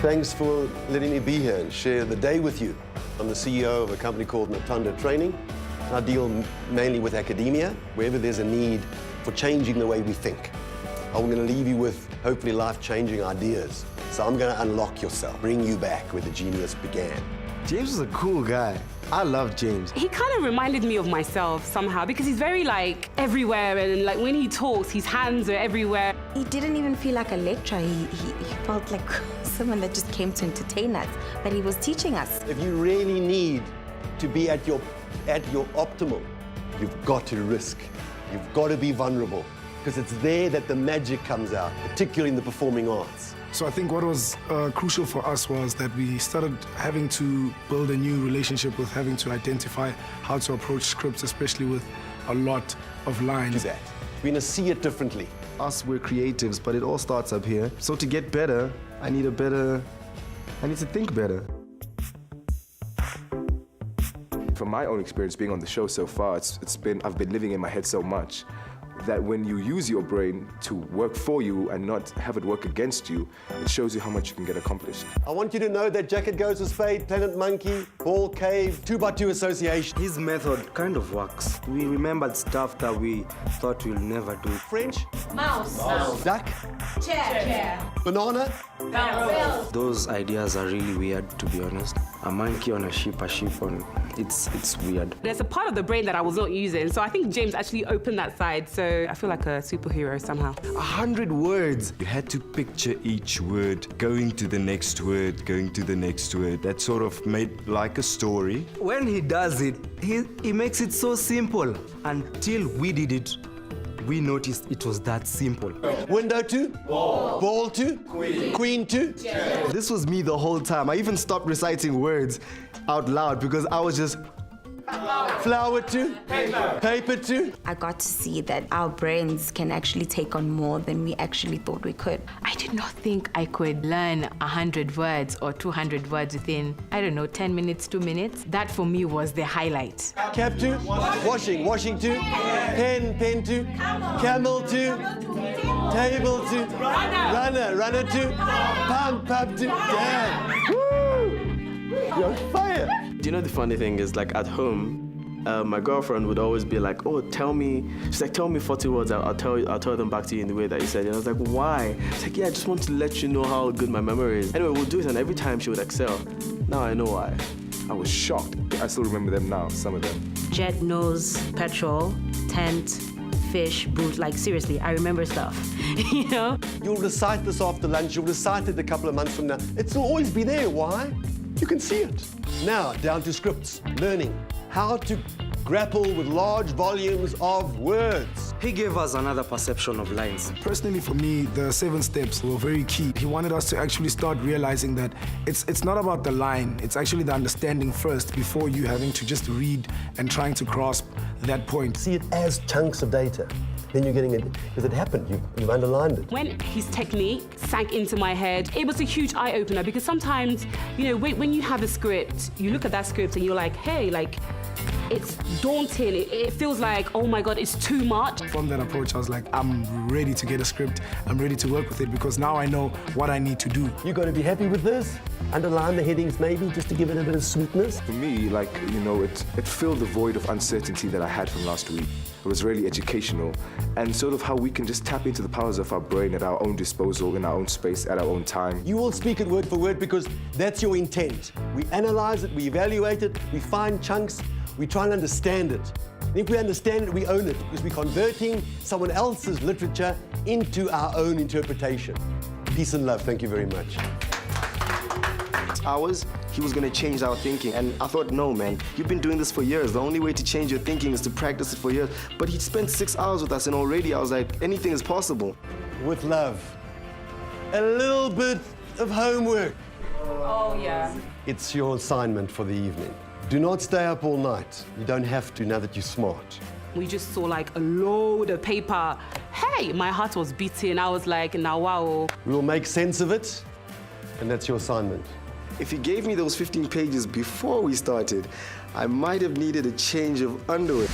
Thanks for letting me be here and share the day with you. I'm the CEO of a company called Natanda Training. I deal mainly with academia, wherever there's a need for changing the way we think. I'm going to leave you with, hopefully, life-changing ideas. So I'm going to unlock yourself, bring you back where the genius began. James was a cool guy. I love James. He kind of reminded me of myself somehow because he's very like everywhere, and like when he talks, his hands are everywhere. He didn't even feel like a lecturer. He felt like someone that just came to entertain us, but he was teaching us. If you really need to be at your optimal, you've got to risk. You've got to be vulnerable, because it's there that the magic comes out, particularly in the performing arts. So I think what was crucial for us was that we started having to build a new relationship with having to identify how to approach scripts, especially with a lot of lines. Do that. We're going to see it differently. Us, we're creatives, but it all starts up here. So to get better, I need to think better. From my own experience being on the show so far, I've been living in my head so much that when you use your brain to work for you and not have it work against you, it shows you how much you can get accomplished. I want you to know that Jacket Goes with Spade, Planet Monkey, Ball Cave, 2x2 Association. His method kind of works. We remembered stuff that we thought we'll never do. French? Mouse. Duck? Chair. Banana? Bounce. Those ideas are really weird, to be honest. A monkey on a sheep on... It's weird. There's a part of the brain that I was not using, so I think James actually opened that side, so I feel like a superhero somehow. 100 words. You had to picture each word, going to the next word, going to the next word. That sort of made like a story. When he does it, he makes it so simple. Until we did it, we noticed it was that simple. Window 2? Ball 2? Queen 2? This was me the whole time. I even stopped reciting words out loud because I was just... Flower 2? Paper 2? I got to see that our brains can actually take on more than we actually thought we could. I did not think I could learn 100 words or 200 words within, I don't know, 10 minutes, 2 minutes. That for me was the highlight. Cap 2? Washing 2? Pen 2? Camel 2? Table 2? Runner 2? Pump 2? Damn! Woo! You're on fire! Do you know the funny thing is, like at home, my girlfriend would always be like, "Oh, tell me." She's like, "Tell me 40 words. I'll tell them back to you in the way that you said." And I was like, "Why?" She's like, "Yeah, I just want to let you know how good my memory is." Anyway, we'll do it, and every time she would excel. Now I know why. I was shocked. I still remember them now, some of them. Jet, nose, petrol, tent, fish, boot. Like seriously, I remember stuff. You know? You'll recite this after lunch. You'll recite it a couple of months from now. It'll always be there. Why? You can see it. Now, down to scripts, learning how to grapple with large volumes of words. He gave us another perception of lines. Personally, for me, the 7 steps were very key. He wanted us to actually start realizing that it's not about the line, it's actually the understanding first before you having to just read and trying to grasp that point. See it as chunks of data. Then you're getting it, because it happened, you've underlined it. When his technique sank into my head, it was a huge eye-opener, because sometimes, you know, when you have a script, you look at that script and you're like, hey, like, it's daunting. It feels like, oh my God, it's too much. From that approach, I was like, I'm ready to get a script. I'm ready to work with it because now I know what I need to do. You've got to be happy with this. Underline the headings maybe, just to give it a bit of sweetness. For me, like, you know, it filled the void of uncertainty that I had from last week. It was really educational, and sort of how we can just tap into the powers of our brain at our own disposal, in our own space, at our own time. You will speak it word for word because that's your intent. We analyze it, we evaluate it, we find chunks, we try and understand it. And if we understand it, we own it, because we're converting someone else's literature into our own interpretation. Peace and love. Thank you very much. Hours, he was gonna change our thinking. And I thought, no, man, you've been doing this for years. The only way to change your thinking is to practice it for years. But he spent 6 hours with us, and already I was like, anything is possible. With love. A little bit of homework. Oh, yeah. It's your assignment for the evening. Do not stay up all night. You don't have to now that you're smart. We just saw like a load of paper. Hey, my heart was beating. I was like, now wow. We will make sense of it, and that's your assignment. If he gave me those 15 pages before we started, I might have needed a change of underwear.